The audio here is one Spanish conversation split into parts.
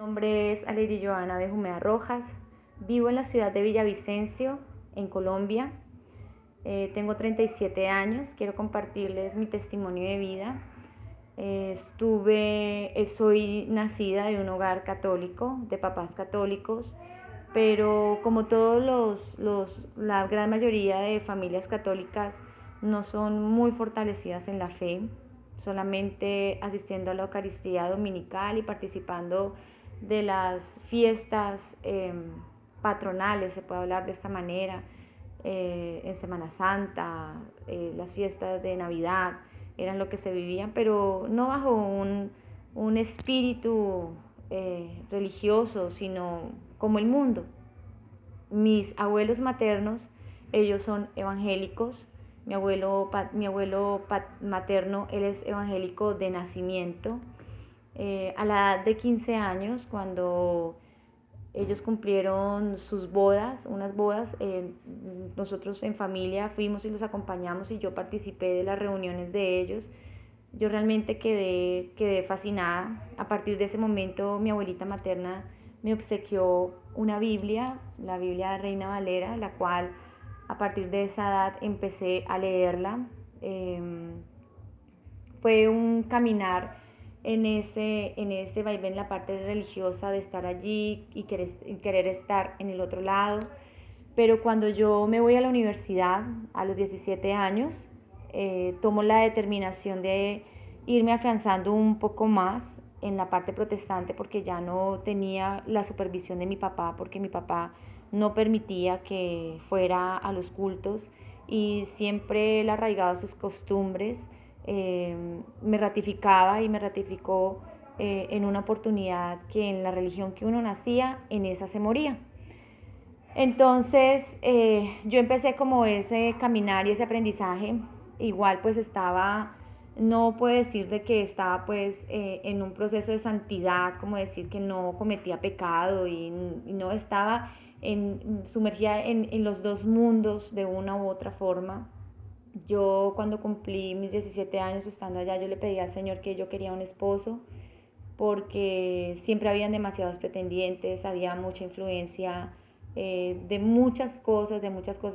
Mi nombre es Aleiry Joana Benjumea Rojas. Vivo en la ciudad de Villavicencio, en Colombia. Tengo 37 años. Quiero compartirles mi testimonio de vida. Soy nacida de un hogar católico, de papás católicos, pero como la gran mayoría de familias católicas no son muy fortalecidas en la fe, solamente asistiendo a la Eucaristía dominical y participando de las fiestas patronales, se puede hablar de esta manera, en Semana Santa, las fiestas de Navidad, eran lo que se vivían, pero no bajo un espíritu religioso, sino como el mundo. Mis abuelos maternos, ellos son evangélicos. Mi abuelo materno, él es evangélico de nacimiento. A la edad de 15 años, cuando ellos cumplieron sus bodas, unas bodas, nosotros en familia fuimos y los acompañamos y yo participé de las reuniones de ellos. Yo realmente quedé fascinada. A partir de ese momento mi abuelita materna me obsequió una Biblia, la Biblia de Reina Valera, la cual a partir de esa edad empecé a leerla. Fue un caminar en ese vaivén, la parte religiosa de estar allí y querer estar en el otro lado. Pero cuando yo me voy a la universidad a los 17 años, tomo la determinación de irme afianzando un poco más en la parte protestante, porque ya no tenía la supervisión de mi papá, porque mi papá no permitía que fuera a los cultos y siempre él, arraigado a sus costumbres, me ratificaba y me ratificó en una oportunidad que en la religión que uno nacía, en esa se moría. Entonces yo empecé como ese caminar y ese aprendizaje. Igual pues no puedo decir de que estaba pues en un proceso de santidad, como decir que no cometía pecado y no estaba sumergida en los dos mundos de una u otra forma. Yo cuando cumplí mis 17 años estando allá, yo le pedí al Señor que yo quería un esposo, porque siempre habían demasiados pretendientes, había mucha influencia de muchas cosas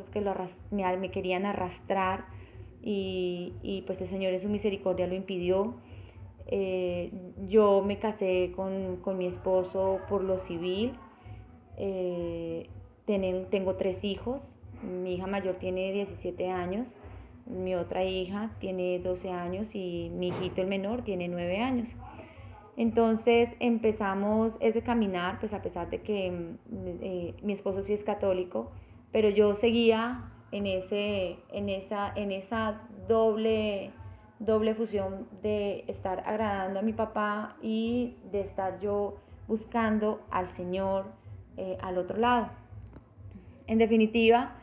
que me querían arrastrar y pues el Señor en su misericordia lo impidió. Yo me casé con mi esposo por lo civil. Tengo 3 hijos. Mi hija mayor tiene 17 años, mi otra hija tiene 12 años y mi hijito el menor tiene 9 años. Entonces empezamos ese caminar, pues a pesar de que mi esposo sí es católico, pero yo seguía en esa doble fusión de estar agradando a mi papá y de estar yo buscando al Señor al otro lado. En definitiva,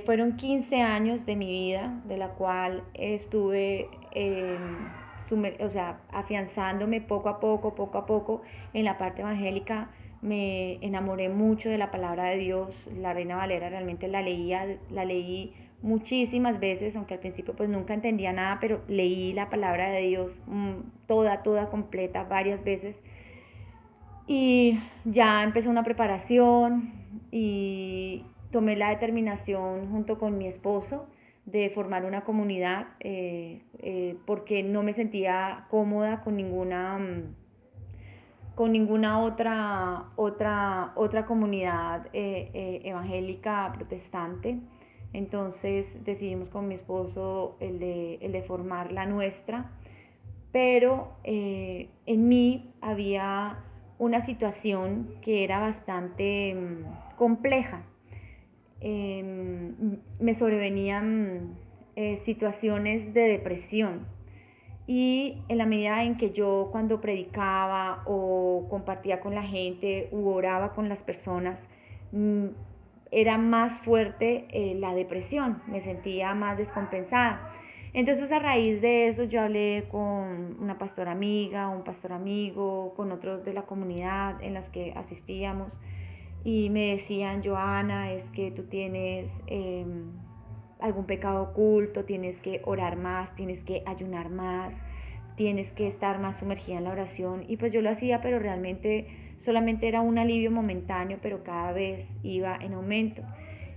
fueron 15 años de mi vida, de la cual estuve afianzándome poco a poco en la parte evangélica. Me enamoré mucho de la palabra de Dios. La Reina Valera realmente la leí muchísimas veces, aunque al principio pues nunca entendía nada, pero leí la palabra de Dios toda completa varias veces. Y ya empezó una preparación y tomé la determinación junto con mi esposo de formar una comunidad porque no me sentía cómoda con ninguna otra comunidad evangélica protestante. Entonces decidimos con mi esposo el de formar la nuestra, pero en mí había una situación que era bastante compleja. Me sobrevenían situaciones de depresión y en la medida en que yo cuando predicaba o compartía con la gente u oraba con las personas, era más fuerte la depresión, me sentía más descompensada. Entonces a raíz de eso yo hablé con una pastora amiga, un pastor amigo, con otros de la comunidad en las que asistíamos y me decían: Joana, es que tú tienes algún pecado oculto, tienes que orar más, tienes que ayunar más, tienes que estar más sumergida en la oración. Y pues yo lo hacía, pero realmente solamente era un alivio momentáneo, pero cada vez iba en aumento.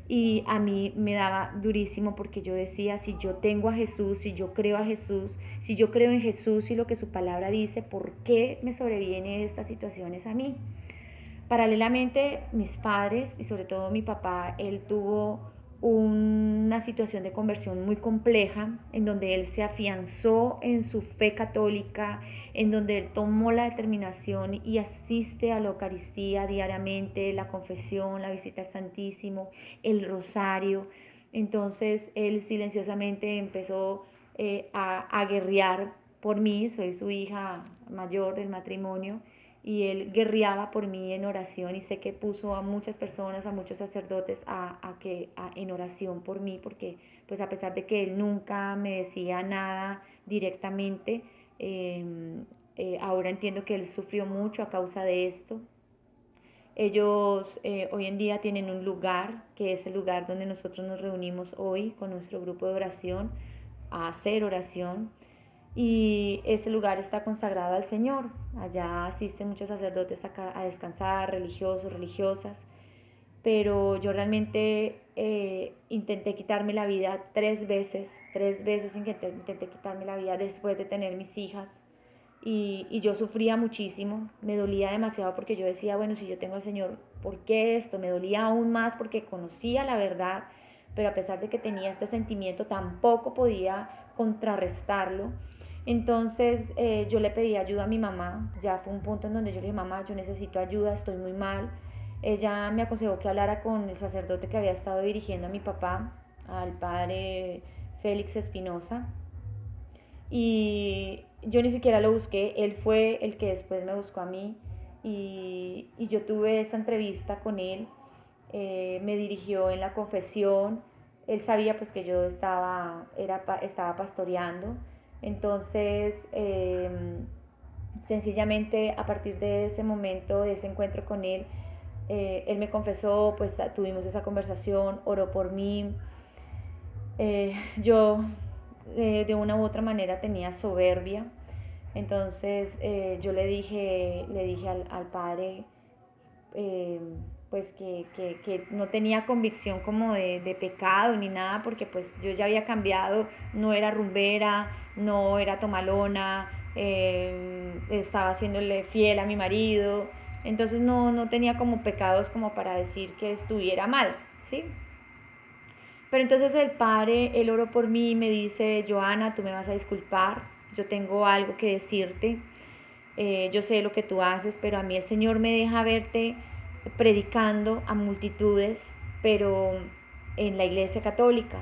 Y a mí me daba durísimo porque yo decía, si yo tengo a Jesús, si yo creo a Jesús, si yo creo en Jesús y lo que su palabra dice, ¿por qué me sobrevienen estas situaciones a mí? Paralelamente, mis padres y sobre todo mi papá, él tuvo una situación de conversión muy compleja en donde él se afianzó en su fe católica, en donde él tomó la determinación y asiste a la Eucaristía diariamente, la confesión, la visita al Santísimo, el rosario. Entonces él silenciosamente empezó a guerrear por mí, soy su hija mayor del matrimonio, y él guerreaba por mí en oración y sé que puso a muchas personas, a muchos sacerdotes en oración por mí, porque pues a pesar de que él nunca me decía nada directamente, ahora entiendo que él sufrió mucho a causa de esto. Ellos hoy en día tienen un lugar, que es el lugar donde nosotros nos reunimos hoy con nuestro grupo de oración, a hacer oración. Y ese lugar está consagrado al Señor. Allá asisten muchos sacerdotes a descansar, religiosos, religiosas. Pero yo realmente intenté quitarme la vida 3 veces intenté quitarme la vida después de tener mis hijas. Y yo sufría muchísimo, me dolía demasiado porque yo decía, bueno, si yo tengo al Señor, ¿por qué esto? Me dolía aún más porque conocía la verdad, pero a pesar de que tenía este sentimiento, tampoco podía contrarrestarlo. Entonces yo le pedí ayuda a mi mamá, ya fue un punto en donde yo le dije, mamá, yo necesito ayuda, estoy muy mal. Ella me aconsejó que hablara con el sacerdote que había estado dirigiendo a mi papá, al padre Félix Espinosa, y yo ni siquiera lo busqué, él fue el que después me buscó a mí y yo tuve esa entrevista con él, me dirigió en la confesión, él sabía pues que yo estaba pastoreando, entonces sencillamente a partir de ese momento, de ese encuentro con él, él me confesó, pues tuvimos esa conversación, oró por mí, yo de una u otra manera tenía soberbia, entonces yo le dije al padre eh, pues que no tenía convicción como de pecado ni nada, porque pues yo ya había cambiado, no era rumbera, no era tomalona, estaba haciéndole fiel a mi marido, entonces no tenía como pecados como para decir que estuviera mal, ¿sí? Pero entonces el padre, él oró por mí y me dice, Joana, tú me vas a disculpar, yo tengo algo que decirte, yo sé lo que tú haces, pero a mí el Señor me deja verte predicando a multitudes, pero en la iglesia católica.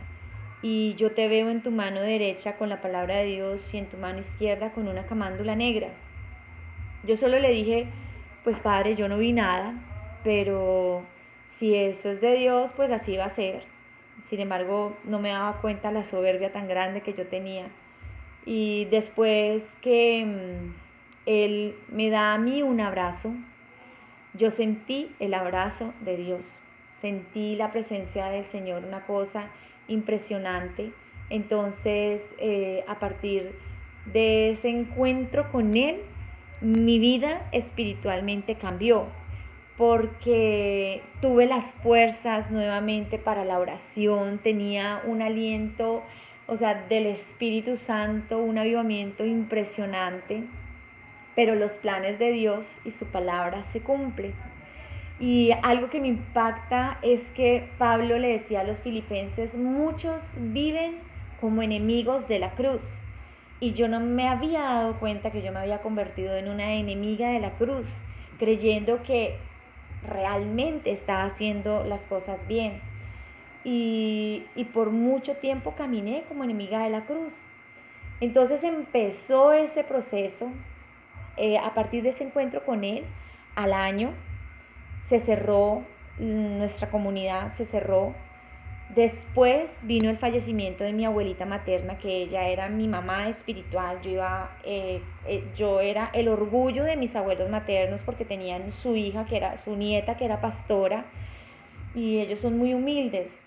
Y yo te veo en tu mano derecha con la palabra de Dios y en tu mano izquierda con una camándula negra. Yo solo le dije, pues padre, yo no vi nada, pero si eso es de Dios, pues así va a ser. Sin embargo, no me daba cuenta la soberbia tan grande que yo tenía. Y después que él me da a mí un abrazo, yo sentí el abrazo de Dios, sentí la presencia del Señor, una cosa impresionante. Entonces, a partir de ese encuentro con Él, mi vida espiritualmente cambió, porque tuve las fuerzas nuevamente para la oración, tenía un aliento, o sea, del Espíritu Santo, un avivamiento impresionante, pero los planes de Dios y su palabra se cumplen. Y algo que me impacta es que Pablo le decía a los filipenses, muchos viven como enemigos de la cruz. Y yo no me había dado cuenta que yo me había convertido en una enemiga de la cruz, creyendo que realmente estaba haciendo las cosas bien. Y por mucho tiempo caminé como enemiga de la cruz. Entonces empezó ese proceso, a partir de ese encuentro con él, al año, se cerró, nuestra comunidad se cerró. Después vino el fallecimiento de mi abuelita materna, que ella era mi mamá espiritual. Yo era el orgullo de mis abuelos maternos porque tenían su hija, su nieta, que era pastora, y ellos son muy humildes.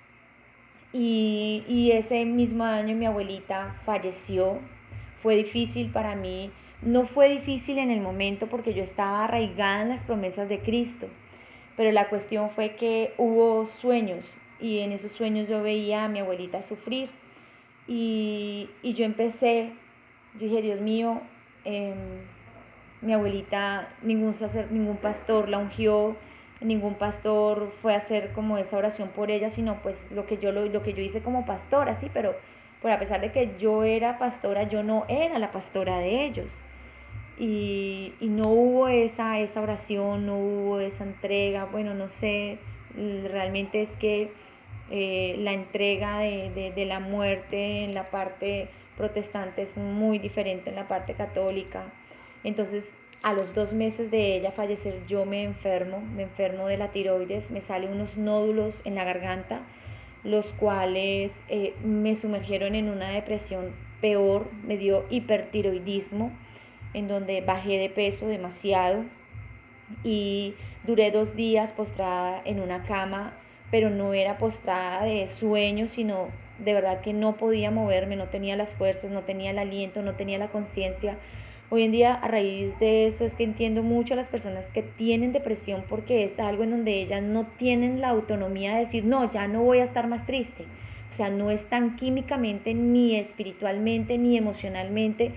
Y ese mismo año mi abuelita falleció. Fue difícil para mí No fue difícil en el momento porque yo estaba arraigada en las promesas de Cristo, pero la cuestión fue que hubo sueños y en esos sueños yo veía a mi abuelita sufrir y yo empecé, yo dije, Dios mío, eh, mi abuelita, ningún pastor la ungió, ningún pastor fue a hacer como esa oración por ella, sino pues lo que yo hice como pastora, sí, pero a pesar de que yo era pastora, yo no era la pastora de ellos. Y no hubo esa oración, no hubo esa entrega, bueno, no sé, realmente es que la entrega de la muerte en la parte protestante es muy diferente en la parte católica. Entonces, a los 2 meses de ella fallecer, yo me enfermo de la tiroides, me salen unos nódulos en la garganta, los cuales me sumergieron en una depresión peor, me dio hipertiroidismo, en donde bajé de peso demasiado y duré 2 días postrada en una cama, pero no era postrada de sueño, sino de verdad que no podía moverme, no tenía las fuerzas, no tenía el aliento, no tenía la conciencia. Hoy en día, a raíz de eso, es que entiendo mucho a las personas que tienen depresión porque es algo en donde ellas no tienen la autonomía de decir, no, ya no voy a estar más triste. O sea, no están químicamente, ni espiritualmente, ni emocionalmente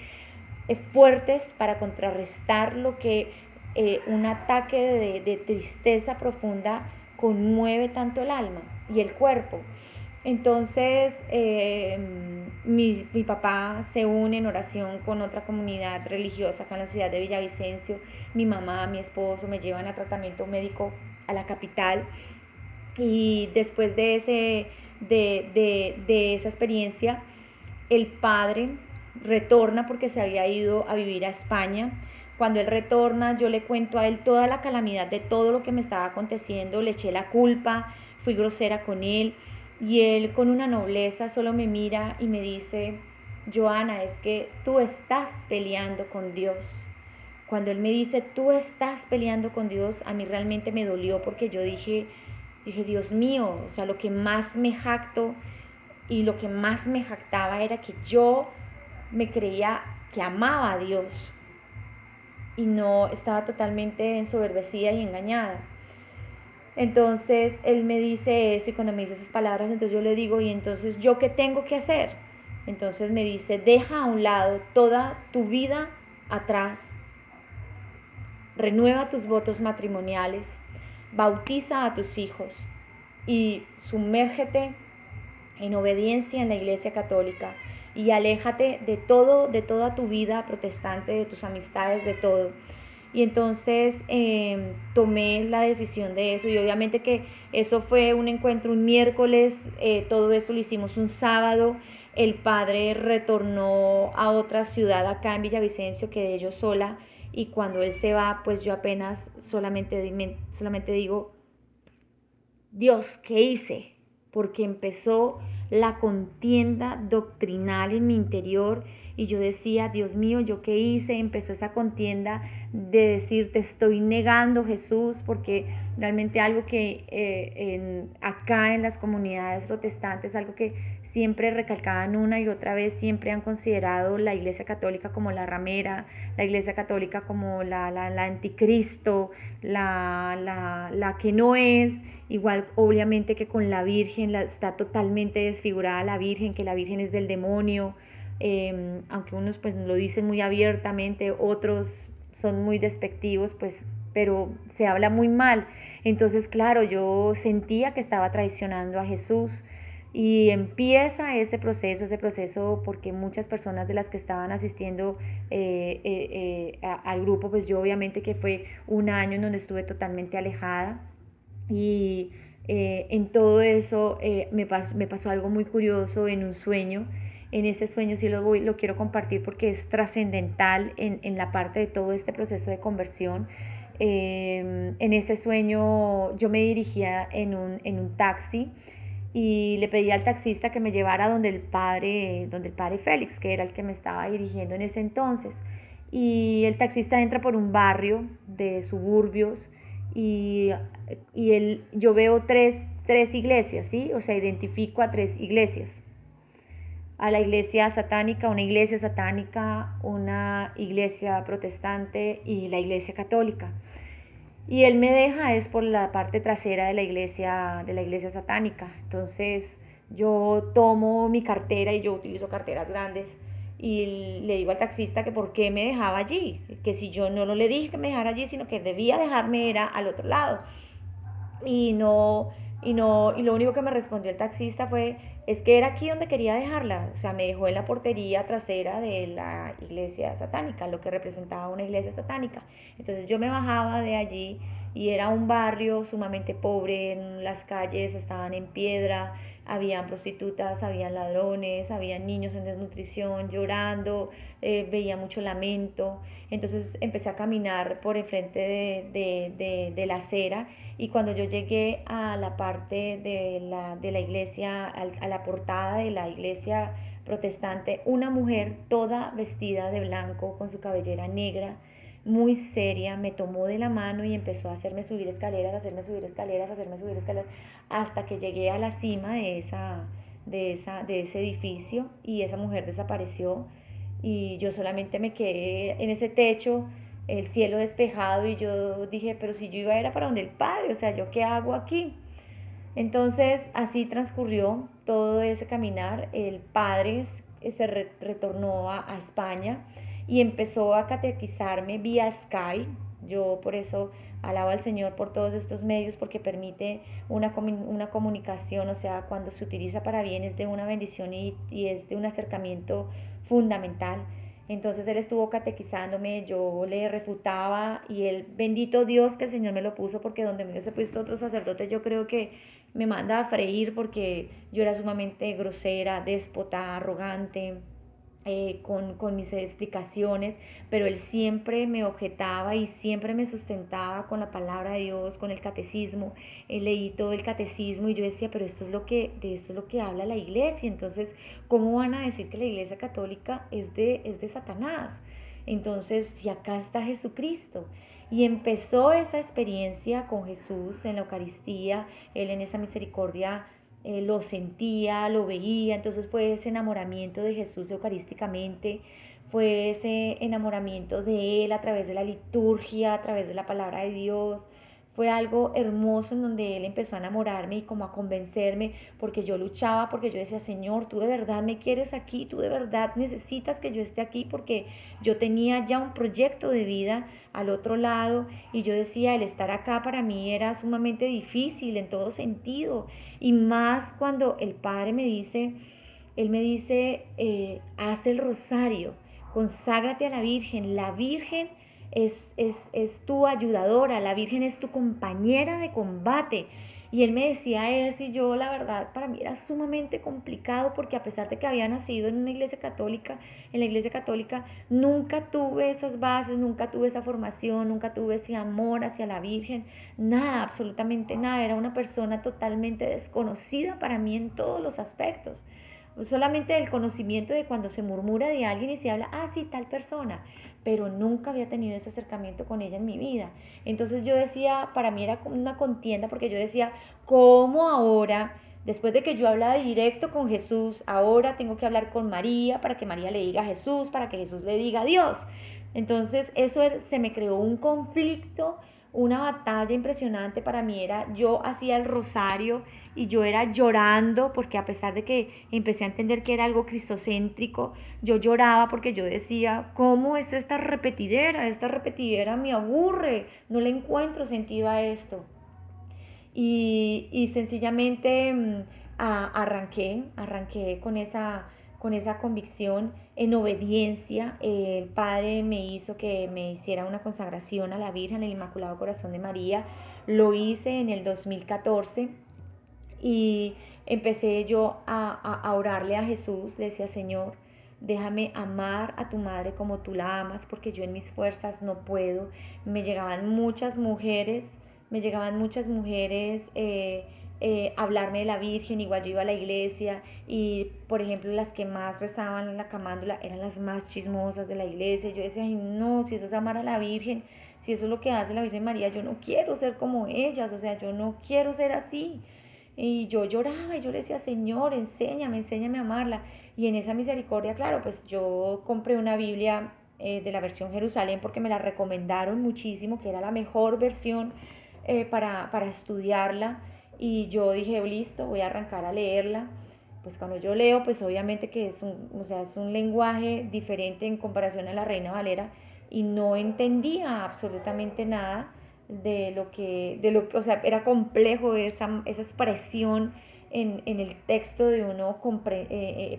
fuertes para contrarrestar lo que un ataque de tristeza profunda conmueve tanto el alma y el cuerpo. Entonces, mi papá se une en oración con otra comunidad religiosa acá en la ciudad de Villavicencio. Mi mamá, mi esposo me llevan a tratamiento médico a la capital. Y después de esa experiencia, el padre retorna porque se había ido a vivir a España. Cuando él retorna, yo le cuento a él toda la calamidad de todo lo que me estaba aconteciendo, le eché la culpa, fui grosera con él y él con una nobleza solo me mira y me dice, Joana, es que tú estás peleando con Dios. Cuando él me dice, tú estás peleando con Dios, a mí realmente me dolió porque yo dije, Dios mío, o sea, lo que más me jacto y lo que más me jactaba era que yo me creía que amaba a Dios y no estaba totalmente ensoberbecida y engañada. Entonces él me dice eso y cuando me dice esas palabras, entonces yo le digo, ¿y entonces yo qué tengo que hacer? Entonces me dice, deja a un lado toda tu vida atrás, renueva tus votos matrimoniales, bautiza a tus hijos y sumérgete en obediencia en la Iglesia Católica y aléjate de todo, de toda tu vida protestante, de tus amistades, de todo. Y entonces tomé la decisión de eso y obviamente que eso fue un encuentro un miércoles, todo eso lo hicimos un sábado. El padre retornó a otra ciudad acá en Villavicencio, quedé yo sola y cuando él se va, pues yo apenas solamente digo, Dios, ¿qué hice? Porque empezó la contienda doctrinal en mi interior y yo decía, Dios mío, ¿yo qué hice? Empezó esa contienda de decir, te estoy negando, Jesús, porque realmente algo que acá en las comunidades protestantes, algo que siempre recalcaban una y otra vez, siempre han considerado la Iglesia Católica como la ramera, la Iglesia Católica como la anticristo, la que no es. Igual obviamente que con la Virgen está totalmente desfigurada la Virgen, que la Virgen es del demonio, aunque unos pues lo dicen muy abiertamente, otros son muy despectivos, pues, pero se habla muy mal. Entonces, claro, yo sentía que estaba traicionando a Jesús y empieza ese proceso porque muchas personas de las que estaban asistiendo al grupo, pues yo obviamente que fue un año en donde estuve totalmente alejada. Y en todo eso me pasó algo muy curioso en un sueño. En ese sueño sí lo quiero compartir porque es trascendental en la parte de todo este proceso de conversión. En ese sueño yo me dirigía en un taxi y le pedí al taxista que me llevara donde el padre Félix, que era el que me estaba dirigiendo en ese entonces. Y el taxista entra por un barrio de suburbios y yo veo tres iglesias, ¿sí? O sea, identifico a 3 iglesias. a la iglesia satánica, una iglesia protestante y la iglesia católica. Y él me deja es por la parte trasera de la iglesia satánica. Entonces yo tomo mi cartera y yo utilizo carteras grandes y le digo al taxista que por qué me dejaba allí, que si yo no le dije que me dejara allí, sino que debía dejarme era al otro lado. Y no, y lo único que me respondió el taxista fue, es que era aquí donde quería dejarla, o sea, me dejó en la portería trasera de la iglesia satánica, lo que representaba una iglesia satánica. Entonces yo me bajaba de allí y era un barrio sumamente pobre, las calles estaban en piedra, habían prostitutas, habían ladrones, habían niños en desnutrición, llorando, veía mucho lamento. Entonces empecé a caminar por enfrente de la acera y cuando yo llegué a la parte de la iglesia, a la portada de la iglesia protestante, una mujer toda vestida de blanco, con su cabellera negra, muy seria, me tomó de la mano y empezó a hacerme subir escaleras, hacerme subir escaleras, hacerme subir escaleras, hasta que llegué a la cima de ese edificio y esa mujer desapareció y yo solamente me quedé en ese techo, el cielo despejado y yo dije, pero si yo iba era para donde el Padre, o sea, ¿yo qué hago aquí? Entonces así transcurrió todo ese caminar, el Padre se retornó a España y empezó a catequizarme vía Skype. Yo por eso alabo al Señor por todos estos medios porque permite una comunicación, o sea, cuando se utiliza para bien es de una bendición y es de un acercamiento fundamental. Entonces él estuvo catequizándome, yo le refutaba y él, bendito Dios que el Señor me lo puso porque donde me hubiese puesto otro sacerdote yo creo que me manda a freír porque yo era sumamente grosera, déspota, arrogante, con mis explicaciones, pero él siempre me objetaba y siempre me sustentaba con la palabra de Dios, con el catecismo. Leí todo el catecismo y yo decía, pero de esto es lo que habla la iglesia, entonces, ¿cómo van a decir que la iglesia católica es de Satanás? Entonces, si acá está Jesucristo. Y empezó esa experiencia con Jesús en la Eucaristía, él en esa misericordia lo sentía, lo veía, entonces fue ese enamoramiento de Jesús eucarísticamente, fue ese enamoramiento de Él a través de la liturgia, a través de la palabra de Dios. Fue algo hermoso en donde Él empezó a enamorarme y como a convencerme, porque yo luchaba, porque yo decía, Señor, tú de verdad me quieres aquí, tú de verdad necesitas que yo esté aquí, porque yo tenía ya un proyecto de vida al otro lado y yo decía, el estar acá para mí era sumamente difícil en todo sentido y más cuando el Padre me dice, Él me dice, haz el rosario, conságrate a la Virgen es tu ayudadora, la Virgen es tu compañera de combate. Y él me decía eso y yo la verdad para mí era sumamente complicado porque a pesar de que había nacido en una iglesia católica, en la iglesia católica nunca tuve esas bases, nunca tuve esa formación, nunca tuve ese amor hacia la Virgen, nada, absolutamente nada, era una persona totalmente desconocida para mí en todos los aspectos. Solamente el conocimiento de cuando se murmura de alguien y se habla, ah, sí, tal persona, pero nunca había tenido ese acercamiento con ella en mi vida. Entonces yo decía, para mí era una contienda porque yo decía, ¿cómo ahora, después de que yo hablaba directo con Jesús, ahora tengo que hablar con María para que María le diga a Jesús, para que Jesús le diga a Dios? Entonces eso se me creó un conflicto, una batalla impresionante para mí era, yo hacía el rosario y yo era llorando porque a pesar de que empecé a entender que era algo cristocéntrico, yo lloraba porque yo decía, ¿cómo es esta repetidera? Esta repetidera me aburre, no le encuentro sentido a esto. Y sencillamente arranqué con esa convicción en obediencia. El Padre me hizo que me hiciera una consagración a la Virgen, el Inmaculado Corazón de María. Lo hice en el 2014 y empecé yo a orarle a Jesús. Le decía, Señor, déjame amar a tu madre como tú la amas, porque yo en mis fuerzas no puedo. Me llegaban muchas mujeres, me llegaban muchas mujeres hablarme de la Virgen, igual yo iba a la iglesia y por ejemplo las que más rezaban en la camándula eran las más chismosas de la iglesia. Yo decía, ay no, si eso es amar a la Virgen, si eso es lo que hace la Virgen María, yo no quiero ser como ellas, o sea, yo no quiero ser así. Y yo lloraba y yo le decía, Señor, enséñame, enséñame a amarla. Y en esa misericordia, claro, pues yo compré una Biblia de la versión Jerusalén porque me la recomendaron muchísimo, que era la mejor versión para estudiarla. Y yo dije, listo, voy a arrancar a leerla. Pues cuando yo leo, pues obviamente que es o sea, es un lenguaje diferente en comparación a la Reina Valera, y no entendía absolutamente nada de lo que, o sea, era complejo esa expresión en el texto de uno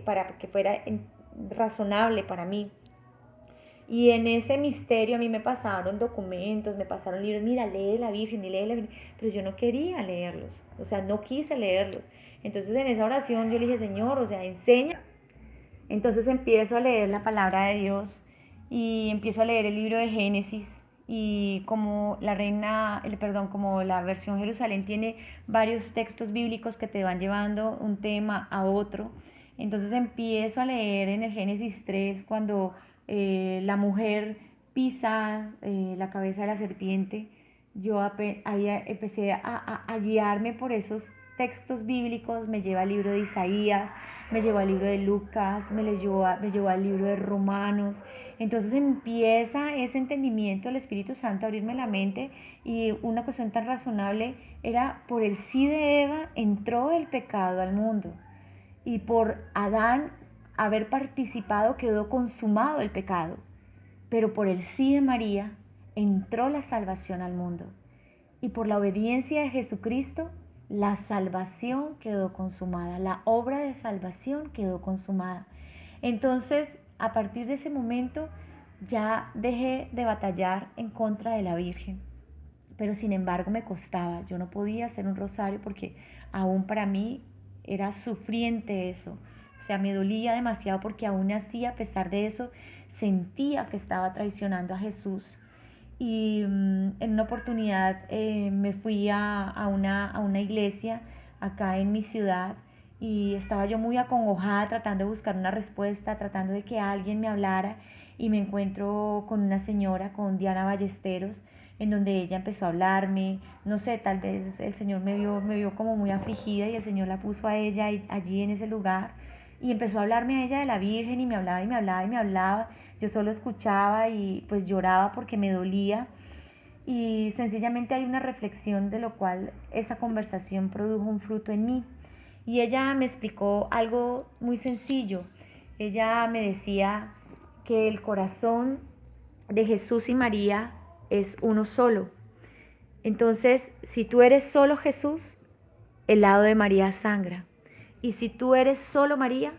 para que fuera razonable para mí. Y en ese misterio a mí me pasaron documentos, me pasaron libros, mira, lee la Virgen y lee la Virgen, pero yo no quería leerlos, o sea, no quise leerlos. Entonces en esa oración yo le dije, Señor, o sea, enseña. Entonces empiezo a leer la palabra de Dios y empiezo a leer el libro de Génesis, y como como la versión Jerusalén tiene varios textos bíblicos que te van llevando un tema a otro, entonces empiezo a leer en el Génesis 3 cuando la mujer pisa la cabeza de la serpiente. Yo ahí empecé a guiarme por esos textos bíblicos, me lleva al libro de Isaías, me llevó al libro de Lucas, me llevó al libro de Romanos. Entonces empieza ese entendimiento del Espíritu Santo a abrirme la mente, y una cuestión tan razonable era: por el sí de Eva entró el pecado al mundo, y por Adán haber participado quedó consumado el pecado, pero por el sí de María entró la salvación al mundo, y por la obediencia de Jesucristo la salvación quedó consumada, la obra de salvación quedó consumada. Entonces, a partir de ese momento ya dejé de batallar en contra de la Virgen, pero sin embargo me costaba, yo no podía hacer un rosario porque aún para mí era sufriente eso, o sea, me dolía demasiado porque aún así, a pesar de eso, sentía que estaba traicionando a Jesús. Y en una oportunidad me fui a una iglesia acá en mi ciudad, y estaba yo muy acongojada tratando de buscar una respuesta, tratando de que alguien me hablara, y me encuentro con una señora, con Diana Ballesteros, en donde ella empezó a hablarme. No sé, tal vez el Señor me vio como muy afligida, y el Señor la puso a ella allí en ese lugar, y empezó a hablarme a ella de la Virgen, y me hablaba y me hablaba y me hablaba. Yo solo escuchaba y pues lloraba porque me dolía, y sencillamente hay una reflexión de lo cual esa conversación produjo un fruto en mí. Y ella me explicó algo muy sencillo. Ella me decía que el corazón de Jesús y María es uno solo. Entonces, si tú eres solo Jesús, el lado de María sangra. Y si tú eres solo María,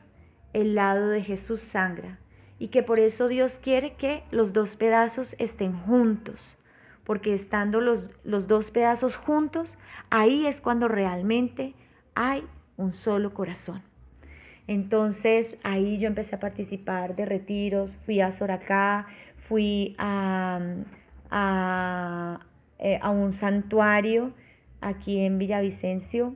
el lado de Jesús sangra. Y que por eso Dios quiere que los dos pedazos estén juntos. Porque estando los dos pedazos juntos, ahí es cuando realmente hay un solo corazón. Entonces ahí yo empecé a participar de retiros, fui a Soracá, fui a un santuario aquí en Villavicencio,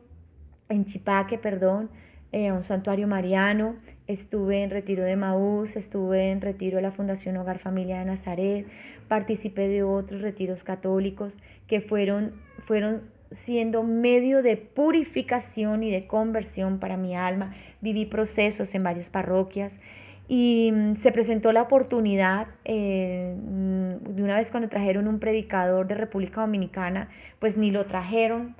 en Chipaque, perdón, a un santuario mariano. Estuve en retiro de Maús, estuve en retiro de la Fundación Hogar Familia de Nazaret, participé de otros retiros católicos que fueron siendo medio de purificación y de conversión para mi alma. Viví procesos en varias parroquias, y se presentó la oportunidad de una vez cuando trajeron un predicador de República Dominicana, pues ni lo trajeron,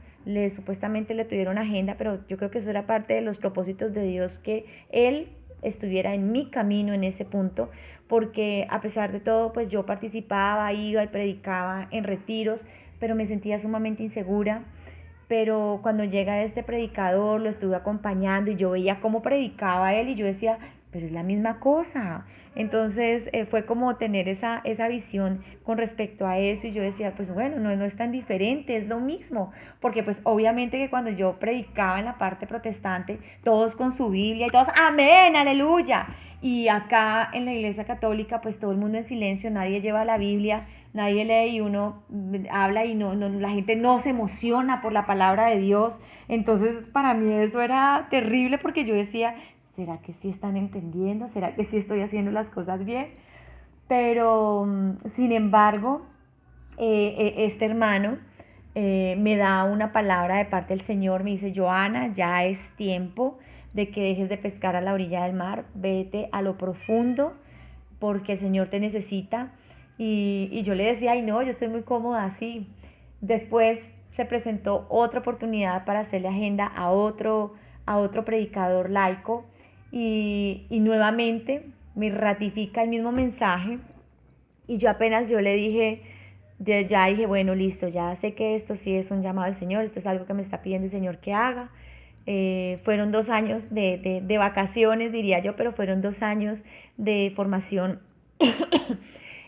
supuestamente le tuvieron agenda, pero yo creo que eso era parte de los propósitos de Dios, que Él estuviera en mi camino en ese punto, porque a pesar de todo, pues yo participaba, iba y predicaba en retiros, pero me sentía sumamente insegura. Pero cuando llega este predicador, lo estuve acompañando y yo veía cómo predicaba él, y yo decía, pero es la misma cosa. Entonces fue como tener esa visión con respecto a eso, y yo decía, pues bueno, no es tan diferente, es lo mismo. Porque pues obviamente que cuando yo predicaba en la parte protestante, todos con su Biblia y todos, amén, aleluya. Y acá en la iglesia católica, pues todo el mundo en silencio, nadie lleva la Biblia, nadie lee, y uno habla y la gente no se emociona por la palabra de Dios. Entonces para mí eso era terrible, porque yo decía, ¿será que sí están entendiendo? ¿Será que sí estoy haciendo las cosas bien? Pero sin embargo, este hermano me da una palabra de parte del Señor, me dice, Joana, ya es tiempo de que dejes de pescar a la orilla del mar, vete a lo profundo porque el Señor te necesita. Y yo le decía, ay no, yo estoy muy cómoda así. Después se presentó otra oportunidad para hacerle agenda a otro predicador laico y nuevamente me ratifica el mismo mensaje y yo apenas yo le dije, ya dije, bueno, listo, ya sé que esto sí es un llamado del Señor, esto es algo que me está pidiendo el Señor que haga. Fueron 2 años de vacaciones, diría yo, pero fueron 2 años de formación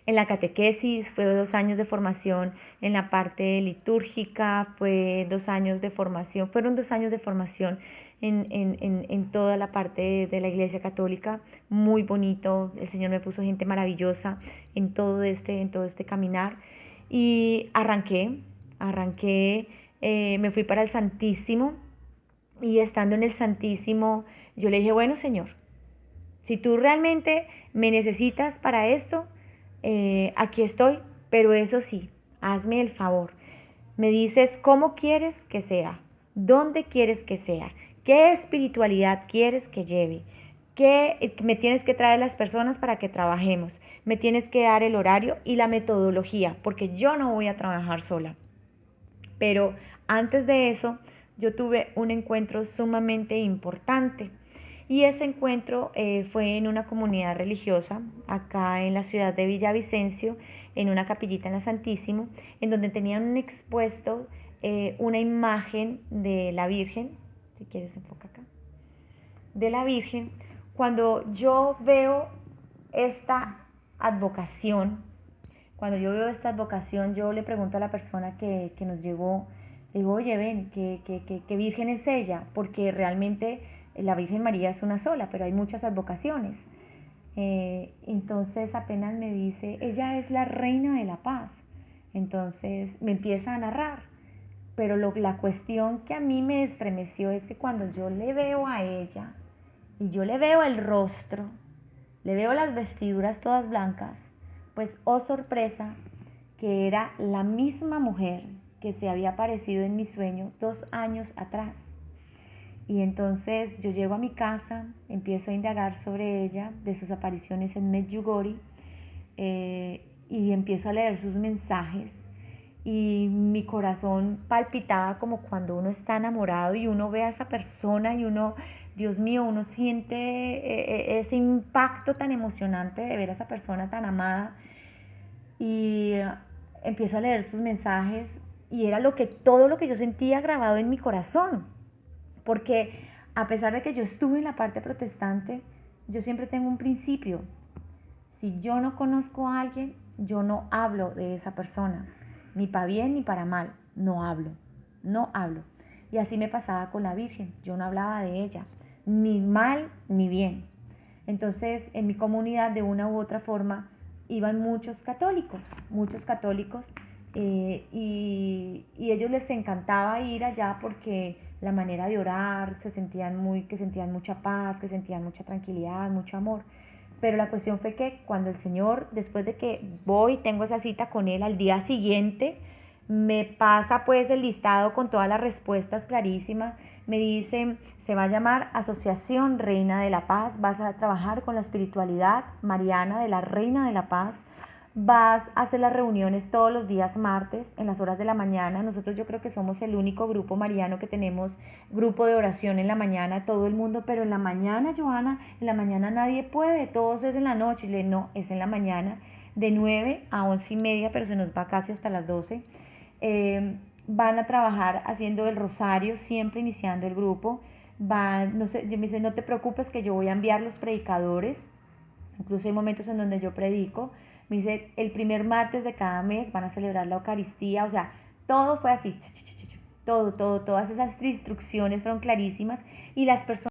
en la catequesis, fue 2 años de formación en la parte litúrgica, fue 2 años de formación, fueron 2 años de formación en toda la parte de la Iglesia Católica, muy bonito, el Señor me puso gente maravillosa en todo este caminar y arranqué, me fui para el Santísimo y estando en el Santísimo yo le dije, bueno Señor, si tú realmente me necesitas para esto, aquí estoy, pero eso sí, hazme el favor. Me dices cómo quieres que sea, dónde quieres que sea, qué espiritualidad quieres que lleve, qué me tienes que traer las personas para que trabajemos, me tienes que dar el horario y la metodología, porque yo no voy a trabajar sola. Pero antes de eso, yo tuve un encuentro sumamente importante. Y ese encuentro fue en una comunidad religiosa, acá en la ciudad de Villavicencio, en una capillita en la Santísimo, en donde tenían un expuesto una imagen de la Virgen, si quieres enfoca acá, de la Virgen. Cuando yo veo esta advocación, yo le pregunto a la persona que nos llevó, le digo, oye, ven, ¿qué Virgen es ella? Porque realmente la Virgen María es una sola, pero hay muchas advocaciones. Entonces apenas me dice, ella es la reina de la paz. Entonces me empieza a narrar. Pero la cuestión que a mí me estremeció es que cuando yo le veo a ella y yo le veo el rostro, le veo las vestiduras todas blancas, pues oh sorpresa, que era la misma mujer que se había aparecido en mi sueño 2 años atrás. Y entonces yo llego a mi casa, empiezo a indagar sobre ella, de sus apariciones en Medjugorje, y empiezo a leer sus mensajes y mi corazón palpitaba como cuando uno está enamorado y uno ve a esa persona y uno, Dios mío, uno siente ese impacto tan emocionante de ver a esa persona tan amada y empiezo a leer sus mensajes y era todo lo que yo sentía grabado en mi corazón, porque a pesar de que yo estuve en la parte protestante, yo siempre tengo un principio: si yo no conozco a alguien, yo no hablo de esa persona, ni para bien ni para mal, no hablo. Y así me pasaba con la Virgen, yo no hablaba de ella, ni mal ni bien. Entonces, en mi comunidad, de una u otra forma, iban muchos católicos, y ellos les encantaba ir allá porque la manera de orar, que sentían mucha paz, que sentían mucha tranquilidad, mucho amor. Pero la cuestión fue que cuando el Señor, después de que tengo esa cita con Él, al día siguiente me pasa pues el listado con todas las respuestas clarísimas. Me dice, se va a llamar Asociación Reina de la Paz, vas a trabajar con la espiritualidad mariana de la Reina de la Paz, vas a hacer las reuniones todos los días martes en las horas de la mañana. Nosotros yo creo que somos el único grupo mariano que tenemos grupo de oración en la mañana, todo el mundo, pero en la mañana, Joana, en la mañana nadie puede, todos es en la noche. Y le no, es en la mañana, de 9 a 11:30, pero se nos va casi hasta las 12. Van a trabajar haciendo el rosario, siempre iniciando el grupo. No sé, me dicen, no te preocupes que yo voy a enviar los predicadores. Incluso hay momentos en donde yo predico. Me dice, el primer martes de cada mes van a celebrar la Eucaristía. O sea, todo fue así. Todas esas instrucciones fueron clarísimas y las personas